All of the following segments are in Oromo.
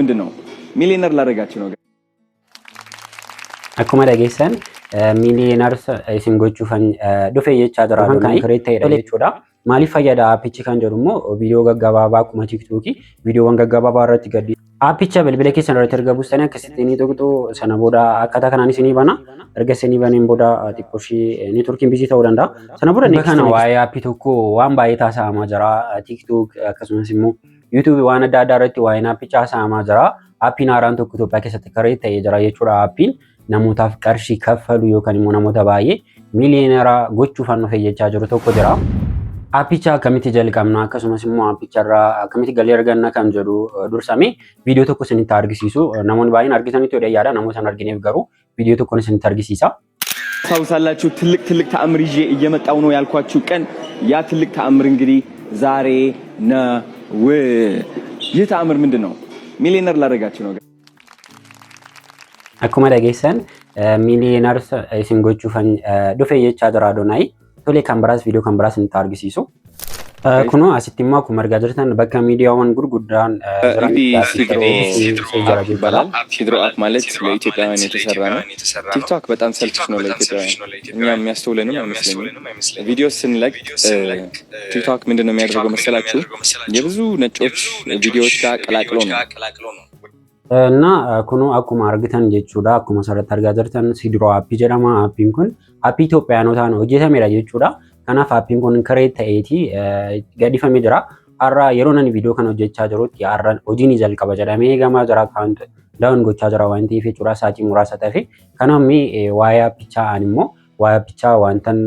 ምንድነው ሚሊዮነር ላደርጋችሁ ነው akkuma dhageessan ሚሊዮነርስ isin gochuufan dhufe jechaa jira kan kireet ta'edha jechuudha. Maaliif fayyada aapichi kan jedhu immoo viidiyoo gaggabaabaa akkuma tiktookii viidiyoowwan gaggabaabaa irratti gaddi aapicha bilbila keessan irratti erga buustanii akkasitti ni tuqxu sana booda akkaataa kanaan isinii bana erga isinii baneen booda xiqqooshii neetworkiin bizii ta'uu danda'a. Sana booda kana waa'ee aappii tokko waan baay'ee taasifamaa jira tiktook akkasumas immoo yuutuubii waan adda addaa irratti waa'ee aappichaa taasifamaa jira. Aappiin haaraan tokko Itoophiyaa keessatti kireet ta'ee jira jechuudha. Aappiin namootaaf qarshii kaffalu yookaan immoo namoota baay'ee miiliyoonera gochuufan dhufe jechaa jiru tokko jira. Aappicha akkamitti jalqabna akkasumas immoo aappicharraa akkamitti galii arganna kan jedhu dursamee viidiyoo tokko isinitti argisiisu namoonni baay'een argitanitti yoo yaada namoota hin argineef garuu viidiyoo tokko isinitti argisiisa. ታውሳላችሁ ትልቅ ተአምር ይዤ እየመጣው ነው ያልኳችሁ ቀን ያ ትልቅ ተአምር እንግዲህ ዛሬ ነው። ይህ ተአምር ምንድነው? ሚሊዮነር ላደርጋችሁ ነው። akkuma dhageessan ሚሊዮነርስ isin gochuufan dhufe jechaa jira Adoonaayi. Tolee kan biraas viidiyoo kan biraas nutti argisiisu. Kuno asitti immoo akkuma argaa jirtan bakka miidiyaawwan gurguddaan ሲድሮ አፕ ማለት ለኢትዮጵያውያን የተሰራ ነው። ቲክቶክ በጣም ሰልችሽ ነው ለኢትዮጵያውያን። እኛ የሚያስተውለንም አይመስለኝም። ቪዲዮ ስንለቅ ቲክቶክ ምንድነው የሚያደርገው መሰላችሁ? የብዙ ነጮች ቪዲዮዎች ጋር ቀላቅሎ ነው እና ኩኑ akkuma argitan jechuudha. Akkuma asirratti argaa jirtan Sidroo aappii jedhama. Aappiin kun aappii Itoophiyaanotaan hojjetamedha jechuudha. Kanaaf aappiin kun kireet ta'eeti gadhiifamee jira. Har'a yeroo ani viidiyoo kana hojjechaa jirutti har'a hojiin jalqaba jedhamee eegamaa jira. Akkaawunti daawun gochaa jira waan ta'eef jechuudha. Saatii muraasa ta'eef kanaaf waa'ee aappichaa immoo waa'ee aappichaa wantan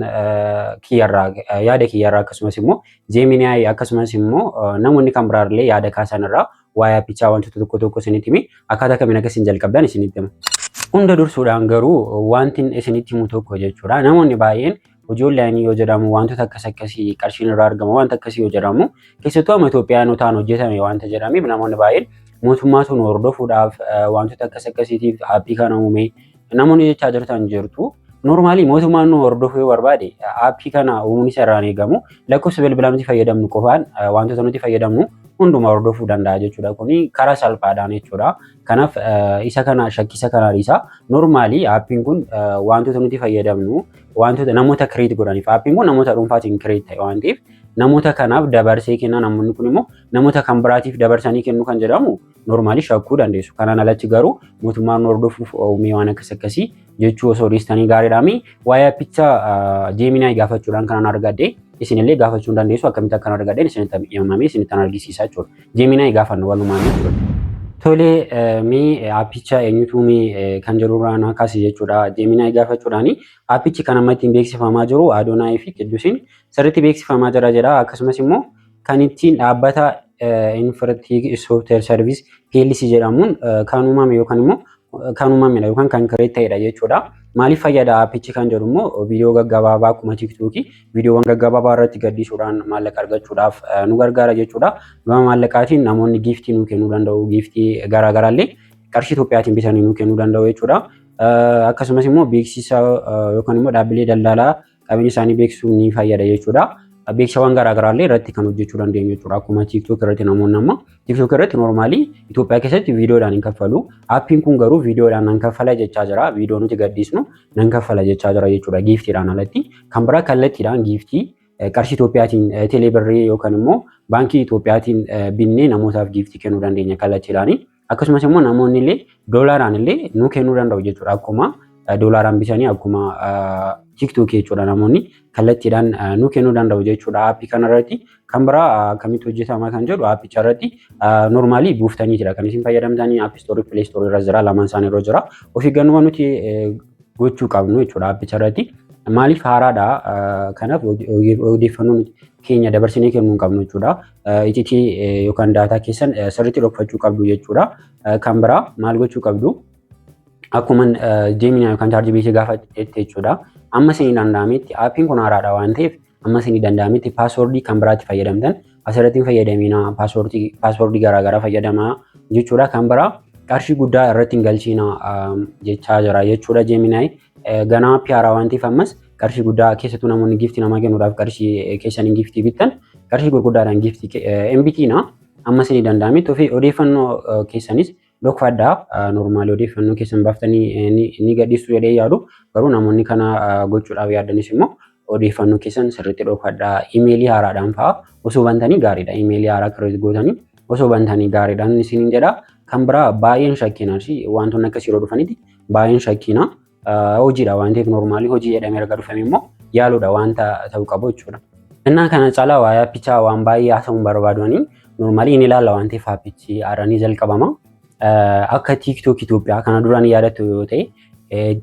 yaada kiyyarraa akkasumas immoo Jeeminaayi akkasumas immoo namoonni kan biraallee yaada kaasanirraa waa'ee aappichaa wantoota tokko isinitti himi akkaataa kamiin akka isin jalqabdan isinitti hima. Hunda dursuudhaan garuu wanti isinitti himu tokko jechuudha. Namoonni baay'een hojii onlaayinii yoo jedhamu wantoota akkasii qarshiin irraa argama wanta akkasii yoo jedhamu keessattuu amma Itoophiyaanotaan hojjetame wanta jedhameef namoonni baay'een mootummaatu nu hordofuudhaaf wantoota akkasiitiif aappii kana uume namoonni jechaa jirtan jirtu. Normaalii mootummaan nu hordofuu barbaade aappii kana uumuun isa irraan eegamu lakkoofsa bilbilaa nuti fayyadamnu qofaan wantoota nuti fayyadamnu hunduma hordofuu danda'a jechuudha. Kuni karaa salphaadhaan jechuudha. Kanaaf isa kana shakkisa kanaan isaa normaalii aappiin kun wantoota nuti fayyadamnu wantoota namoota kireet godhaniif aappiin kun namoota dhuunfaatiin kireet ta'e waan ta'eef namoota kanaaf dabarsee kenna. Namoonni kun immoo namoota kan biraatiif dabarsanii kennu kan jedhamu normaalii shakkuu dandeessu. Kanaan alatti garuu mootummaan nu hordofuuf uumee waan akkasii jechuu osoo dhiistanii gaariidhaami. Waa'ee aappichaa Jeeminaayi gaafachuudhaan kanaan argadde isinillee gaafachuu dandeessu. Akkamitti akkan argadden isinitti himamee isinitti argisiisaa jechuudha. Jeeminaayi gaafannu walumaan jechuudha. Tolee aappicha eenyutu kan jedhurraan akkasii jechuudha. Jeeminaayi gaafachuudhaani aappichi kan amma ittiin beeksifamaa jiru Adoonaayi fi Qiddusiin sirriitti beeksifamaa jira jedha. Akkasumas immoo kan ittiin dhaabbata Infinity Software Service PLC jedhamuun kan uumame yookaan immoo kan uumamedha yookaan kan kireet ta'edha jechuudha. Maaliif fayyada aappichi kan jedhu immoo viidiyoo gaggabaabaa akkuma tiktookii viidiyoowwan gaggabaabaa irratti gaddisuudhaan maallaqa argachuudhaaf nu gargaara jechuudha. Gama maallaqaatiin namoonni giiftii nu kennuu danda'u. Giiftii garaagaraallee qarshii Itoophiyaatiin bitanii nu kennuu danda'u jechuudha. Akkasumas immoo beeksisa yookaan immoo dhaabbilee daldalaa qabeenya isaanii beeksisuu ni fayyada jechuudha. Beeksisawwan garaagaraallee irratti kan hojjechuu dandeenyu jechuudha. Akkuma tiktook irratti namoonni amma tiktook irratti normaalii Itoophiyaa keessatti viidiyoodhaan hin kaffalu. Aappiin kun garuu viidiyoodhaan nan kaffala jechaa jira. Viidiyoo nuti gaddisnu nan kaffala jechaa jira jechuudha. Giiftiidhaan alatti kan biraa kallattiidhaan giiftii qarshii Itoophiyaatiin teeleebirrii yookaan immoo baankii Itoophiyaatiin binnee namootaaf giiftii kennuu dandeenya kallattiidhaani. Akkasumas immoo namoonni illee doolaaraan illee nu kennuu danda'u jechuudha. Akkuma doolaaraan bitanii akkuma tiktook jechuudha. Namoonni kallattiidhaan nu kennuu danda'u jechuudha. Aappii kanarratti kan biraa akkamitti hojjetama kan jedhu aappicha irratti normaalii buuftaniitidha kan isin fayyadamtanii. Aappii stoorii pilee stoorii irra jira. Lamaan isaanii irra jira. Of eeggannoo nuti gochuu qabnu jechuudha aappicha irratti. Maaliif haaraadha? Kanaaf odeeffannoo keenya dabarsinee kennuu qabnu jechuudha. Ititii yookaan daataa keessan sirriitti dhokfachuu qabdu jechuudha. Kan biraa maal gochuu qabdu? Akkuma Jeeminaayi yookaan ChatGPT gaafatte jechuudha. Amma isinii danda'ametti aappiin kun haaraadha waan ta'eef amma isinii danda'ametti paaswoordii kan biraatti fayyadamtan asirratti hin fayyadamina. Paaswoordii garaagaraa fayyadamaa jechuudha. Kan biraa qarshii guddaa irratti hin galchina jechaa jira jechuudha. Jeeminaayi ganaa aappii haaraa waan ta'eef ammas qarshii guddaa keessattuu namoonni giiftii namaa kennuudhaaf qarshii keessaniin giiftii bittan qarshii gurguddaadhaan giiftii MBT'na amma isinii danda'ametti ofii odeeffannoo keessanis dhokfadhaa normaalii odeeffannoo keessan baaftanii ni gadhiistu jedhee yaadu garuu namoonni kana gochuudhaaf yaadanis immoo odeeffannoo keessan sirriitti dhokfadhaa imeelii haaraadhaan fa'aa osoo bantanii gaariidha imeelii haaraa kireet gootanii osoo bantanii gaariidhaan isiniin jedha kan biraa baay'een shakkiinaa fi wantoonni akkasii yeroo dhufanitti baay'een shakkiinaa hojiidha waan ta'eef normaalii hojii jedhamee erga dhufame immoo yaaluudha wanta ta'uu qabu jechuudha. Innaan kana caalaa waa'ee aappichaa waan baay'ee haasa'uun barbaadanii normaalii inni ilaalla waan ta'eef aappichi haaraan jalqabama. Akka TikTok Itoophiyaa kana duraan yaadattu yoo ta'e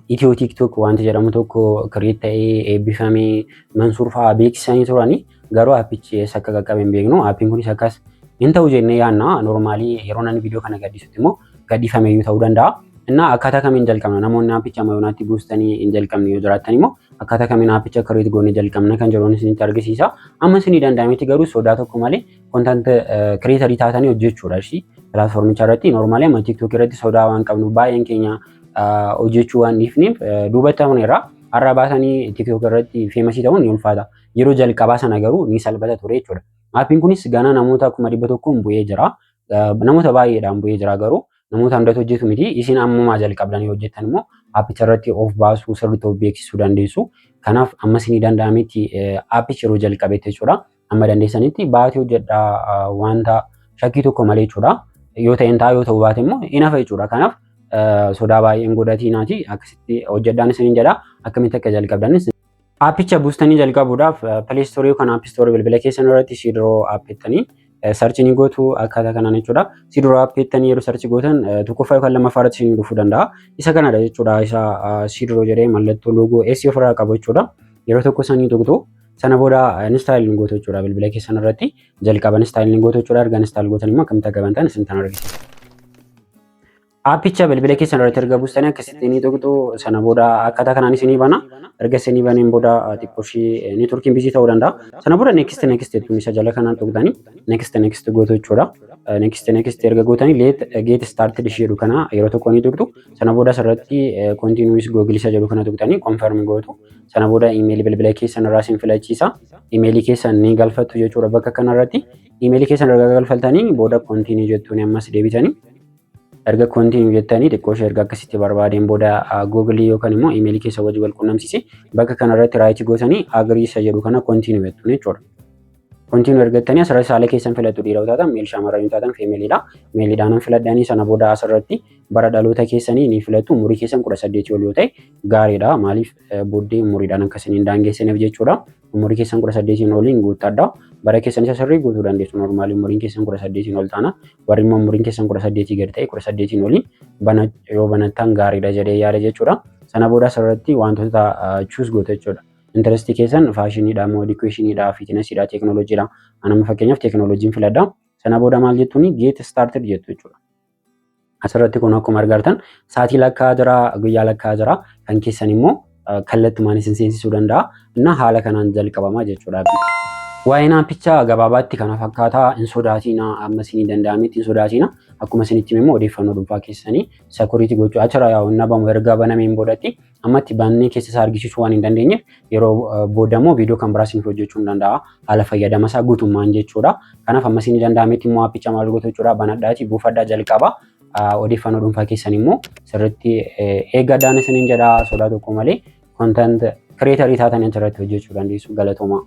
Itiyoo TikTok wanti jedhamu tokko kireet ta'ee eebbifamee Mansuur fa'aa beeksisanii turanii garuu aappichi eessa akka qaqqabe hin beeknu aappiin kunis akkas hin ta'u jennee yaadna normaalii yeroo namni viidiyoo kana gaddisutti immoo gaddifameeyyuu ta'uu danda'a. Innaa akkaataa kamiin jalqabna namoonni aappicha ammayyonaatti buustanii hin jalqabne yoo jiraattan immoo akkaataa kamiin aappicha kireet goonee jalqabna kan jedhuun isinitti argisiisa. Amma isinii danda'ametti garuu sodaa tokko malee kontant kireetarii taatanii hojjechuudha ishii pilaatfoormicha irratti normaalii amma TikTok irratti sodaa waan qabnu baay'een keenya hojjechuu waan dhiifneef duubatti hafneerra har'a baasanii TikTok irratti feemasii ta'uun ni ulfaata. Yeroo jalqabaa sana garuu ni salphata ture jechuudha. Aappiin kunis ganaa namoota 100,000 bu'ee jira. Namoota baay'eedhaan bu'ee jira garuu namoota hundatu hojjetu miti. Isin ammumaa jalqabdanii hojjettan immoo aappicha irratti of baasuu sirriitti of beeksisuu dandeessu. Kanaaf amma isinii danda'ametti aappicha yeroo jalqabetti jechuudha. Amma dandeessanitti baatii hojjedhaa wanta shakkii tokko malee jechuudha. Yoo ta'een ta'a yoo ta'u baate immoo hin hafa jechuudha. Kanaaf sodaa baay'een godhatiinaati akkasitti hojjedhaan isiniin jedha akkamitti akka jalqabdanis. Aappicha buustanii jalqabuudhaaf pileestoorii yookaan aappistoorii bilbila keessan irratti Sidroo aappettanii sarchi ni gootu akkaataa kanaan jechuudha. Sidroo aappettanii yeroo sarchi gootan tokkoffaa yookaan lammaffaa irratti isin dhufuu danda'a. Isa kanadha jechuudha. Isa Sidroo jedhee mallattoo loogoo S ofirraa qabu jechuudha. Yeroo tokko sanii tuqxu sana booda instaayiliin gootu jechuudha bilbila keessan irratti jalqaban instaayiliin gootu jechuudha. Erga instaayil gootan immoo akkamitti akka bantan isin tan argisiisa. Aappicha bilbila keessan irratti erga buustanii akkasitti ni tuqxu sana booda akkaataa kanaan isinii bana. Erga isinii baneen booda xiqqooshii neetworkiin bizii ta'uu danda'a. Sana booda next jettuun isa jala kanaan tuqxanii next gootu jechuudha. Next erga gootanii get started jedhu kana yeroo tokko ni tuqxu. Sana booda asirratti continuous google isa jedhu kana tuqxanii confirm gootu. Sana booda imeelii bilbila keessan irraa isin filachiisa. Imeelii keessan ni galfattu jechuudha bakka kanarratti. Imeelii keessan erga galfatanii booda continue jettuun ammas deebitanii erga continue jettanii xiqqooshee erga akkasitti barbaadeen booda google yookaan immoo imeelii keessa wajji wal quunnamsiise bakka kanarratti raayit gootanii agree isa jedhu kana continue jettuun jechuudha. Continue ergattanii asirratti saala keessan filattu dhiira taatan meel shamarran taatan feemeliidha. Meeliidhaan filadhanii sana booda asirratti bara dhaloota keessanii ni filattu umurii keessan 18 ol yoo ta'e gaariidha. Maaliif booddee umuriidhaan akkasiniin daangeessaniif jechuudha. Umurii keessan 18 oliin guuttadha. Bara keessan isa sirrii guutuu dandeessu. Normaalii umuriin keessan 18 ol taana. Warri immoo umuriin keessan 18 gadi ta'e 18 oliin yoo banattan gaariidha jedhee yaada jechuudha. Sana booda asirratti wantoota choose gootu jechuudha. Interestii keessan faashiniidha moo edukeeshiniidha fiitnesiidha teekinooloojiidha. Anama fakkeenyaaf teekinooloojiin filadha. Sana booda maal jettuuni get started jettu jechuudha. Asirratti kun akkuma argartan sa'aatii lakkaa jira guyyaa lakkaa jira kan keessan immoo kallattumaan isin seensisuu danda'a. Inna haala kanaan jalqabama jechuudha. Waa'een aappichaa gabaabaatti kana fakkaataa hin sodaatina amma isinii danda'ametti hin sodaatina akkuma isinitti immoo odeeffannoo dhuunfaa keessanii security gochuu achirra yaa'u nabamu erga banameen boodatti ammatti bannee keessa isaa argisiisuu waan hin dandeenyeef yeroo boodammoo viidiyoo kan biraa isiniif hojjechuu hin danda'a haala fayyadama isaa guutummaan jechuudha. Kanaaf amma isinii danda'ametti immoo aappicha maal gootu jechuudha banadhaati buufadhaa jalqaba odeeffannoo dhuunfaa keessan immoo sirriitti eeggadhaan isiniin jedha sodaa tokko malee content creatorii taatanii achirratti hojjechuu dandeessu galatooma.